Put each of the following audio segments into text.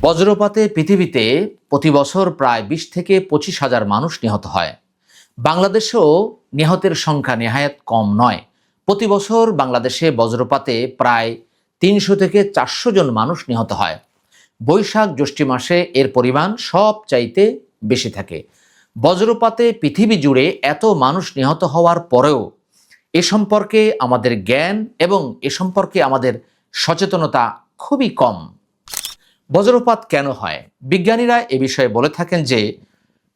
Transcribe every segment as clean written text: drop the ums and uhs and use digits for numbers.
বজ্রপাতে পৃথিবীতে প্রতি বছর প্রায় ২০ থেকে ২৫ হাজার মানুষ নিহত হয়। বাংলাদেশেও নিহতের সংখ্যা নেহায়েত কম নয়। প্রতি বছর বাংলাদেশে বজ্রপাতে প্রায় ৩০০ থেকে ৪০০ জন মানুষ নিহত হয়। বৈশাখ জ্যৈষ্ঠ মাসে এর পরিমাণ সবচাইতে বেশি থাকে। বজ্রপাতে পৃথিবী জুড়ে এত মানুষ নিহত হওয়ার পরেও এ সম্পর্কে আমাদের জ্ঞান এবং এ সম্পর্কে আমাদের সচেতনতা খুবই কম। বজ্রপাত কেন হয়? বিজ্ঞানীরা এ বিষয়ে বলে থাকেন যে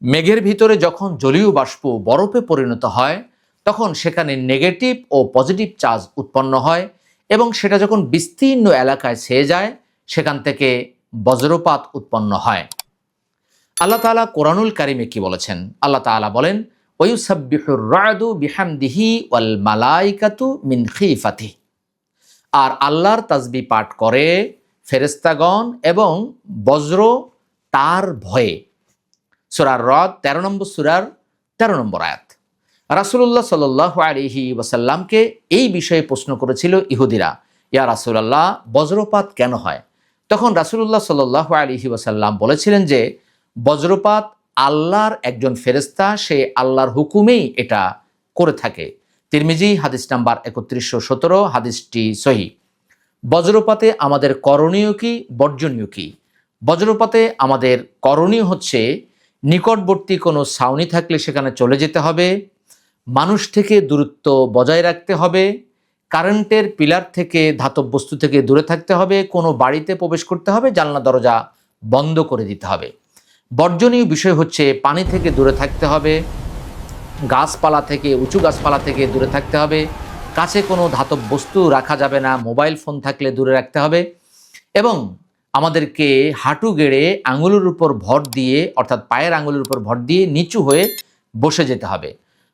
মেঘের ভিতরে যখন জলীয় বাষ্প বরফে পরিণত হয় তখন সেখানে নেগেটিভ ও পজিটিভ চার্জ উৎপন্ন হয় এবং সেটা যখন বিস্তীর্ণ এলাকায় ছেয়ে যায় সেখান থেকে বজ্রপাত উৎপন্ন হয়। আল্লাহ তাআলা কোরআনুল কারিমে কি বলেছেন? আল্লাহ তাআলা বলেন, ওয়ায়ুসাব্বিহুর রা'দু বিহামদিহি ওয়াল মালাইকাতু মিন খিফাতিহি। আর আল্লাহর তাসবিহ পাঠ করে ফেরেশতাগণ এবং বজ্র তার ভয়ে। সূরা রদ ১৩ নম্বর সূরার ১৩ নম্বর আয়াত। রাসূলুল্লাহ সাল্লাল্লাহু আলাইহি ওয়াসাল্লামকে এই বিষয়ে প্রশ্ন করেছিল ইহুদিরা, ইয়া রাসূলুল্লাহ, বজ্রপাত কেন হয়? তখন রাসূলুল্লাহ সাল্লাল্লাহু আলাইহি ওয়াসাল্লাম বলেছিলেন যে বজ্রপাত আল্লাহর একজন ফেরেশতা, সে আল্লাহর হুকুমেই এটা করে থাকে। তিরমিজি হাদিস নাম্বার ৩১১৭, হাদিসটি সহিহ। বজ্রপাতে আমাদের করণীয় কি, বর্জনীয় কি? বজ্রপাতে আমাদের করণীয় হচ্ছে নিকটবর্তী কোনো ছাউনি থাকলে সেখানে চলে যেতে হবে, মানুষ থেকে দূরত্ব বজায় রাখতে হবে, কারেন্টের পিলার থেকে ধাতব বস্তু থেকে দূরে থাকতে হবে, কোনো বাড়িতে প্রবেশ করতে হবে জানলা দরজা বন্ধ করে দিতে হবে। বর্জনীয় বিষয় হচ্ছে পানি থেকে দূরে থাকতে হবে, গাছপালা থেকে, উঁচু গাছপালা থেকে দূরে থাকতে হবে, কাছে কোনো ধাতব বস্তু রাখা যাবে না, মোবাইল ফোন থাকলে দূরে রাখতে হবে এবং আমাদেরকে হাঁটু গেড়ে আঙুলের উপর ভর দিয়ে, অর্থাৎ পায়ের আঙুলের উপর ভর দিয়ে নিচু হয়ে বসে যেতে হবে।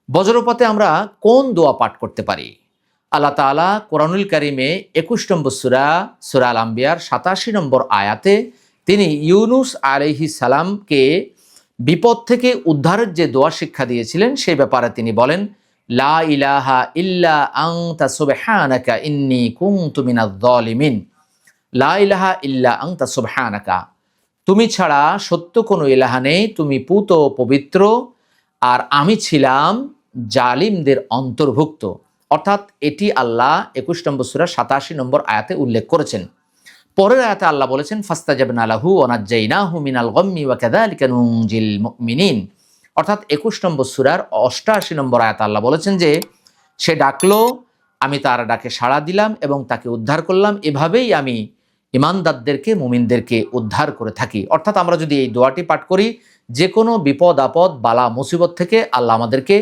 বজ্রপাতে আমরা কোন দোয়া পাঠ করতে পারি? আল্লাহ তাআলা কোরআনুল কারিমে ২১ নম্বর সূরা আল আম্বিয়ার ৮৭ নম্বর আয়াতে তিনি ইউনুস আলাইহিস সালামকে বিপদ থেকে উদ্ধারের যে দোয়া শিক্ষা দিয়েছিলেন সেই ব্যাপারে তিনি বলেন, লা ইলাহা ইল্লা আনতা সুবহানাকা ইন্নী কুনতু মিনাজ জালিমিন। লা ইলাহা ইল্লা আনতা সুবহানাকা, তুমি ছাড়া সত্য কোনো ইলাহা নেই, তুমি পুত পবিত্র, আর আমি ছিলাম জালিমদের অন্তর্ভুক্ত। অর্থাৎ এটি আল্লাহ ২১ নম্বর সূরা ৮৭ নম্বর আয়াতে উল্লেখ করেছেন। পরের আয়াতে আল্লাহ বলেছেন, ফাস্তাজাবনা লাহু ওয়া নাজ্জাইনাহু মিনাল গাম্মি ওয়া কাযালিকা নুনজিল মুমিনিন। অর্থাৎ ২১ নম্বর সূরার ৮৮ নম্বর আয়াতে আল্লাহ বলেছেন যে সে ডাকলো, আমি তার ডাকে সাড়া দিলাম এবং তাকে উদ্ধার করলাম, এভাবেই আমি ইমানদারদেরকে, মুমিনদেরকে উদ্ধার করে থাকি। অর্থাৎ আমরা যদি এই দোয়াটি পাঠ করি যে কোনো বিপদ আপদ বালা মুসিবত থেকে আল্লাহ আমাদেরকে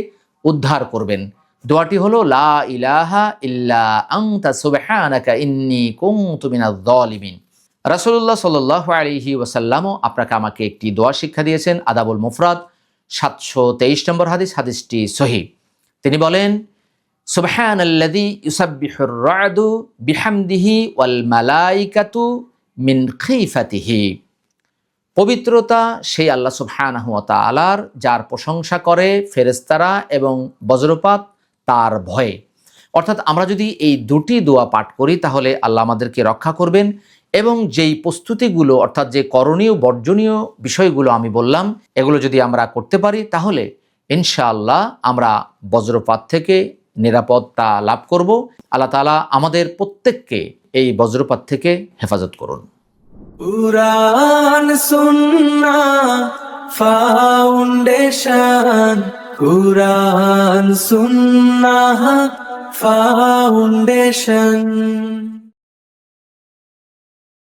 উদ্ধার করবেন। দোয়াটি হলো লা ইলাহা ইল্লা আনতা সুবহানাকা ইন্নী কুনতু মিনাজ জালিমিন। রাসূলুল্লাহ সাল্লাল্লাহু আলাইহি ওয়াসাল্লামও আপনাকে আমাকে একটি দোয়া শিক্ষা দিয়েছেন, আদাবুল মুফরাদ ৭২৩ নম্বর হাদিস, হাদিসটি সহিহ। তিনি বলেন, সুবহানাল্লাযী ইউসাব্বিহুর রা'দু বিহামদিহি ওয়াল মালাইকাতু মিন খিফাতিহি। পবিত্রতা সেই আল্লাহ সুবহানাহু ওয়া তাআলার, যার প্রশংসা করে ফেরেশতারা এবং বজ্রপাত তার ভয়ে। অর্থাৎ আমরা যদি এই দুটি দোয়া পাঠ করি তাহলে আল্লাহ আমাদেরকে রক্ষা করবেন এবং যেই প্রস্তুতিগুলো, অর্থাৎ যে করণীয় বর্জনীয় বিষয়গুলো আমি বললাম, এগুলো যদি আমরা করতে পারি তাহলে ইনশাআল্লাহ আমরা বজ্রপাত থেকে নিরাপত্তা লাভ করব। আল্লাহ তাআলা আমাদের প্রত্যেককে এই বজ্রপাত থেকে হেফাজত করুন। কুরআন সুন্নাহ ফাউন্ডেশন, কুরআন সুন্নাহ ফাউন্ডেশন।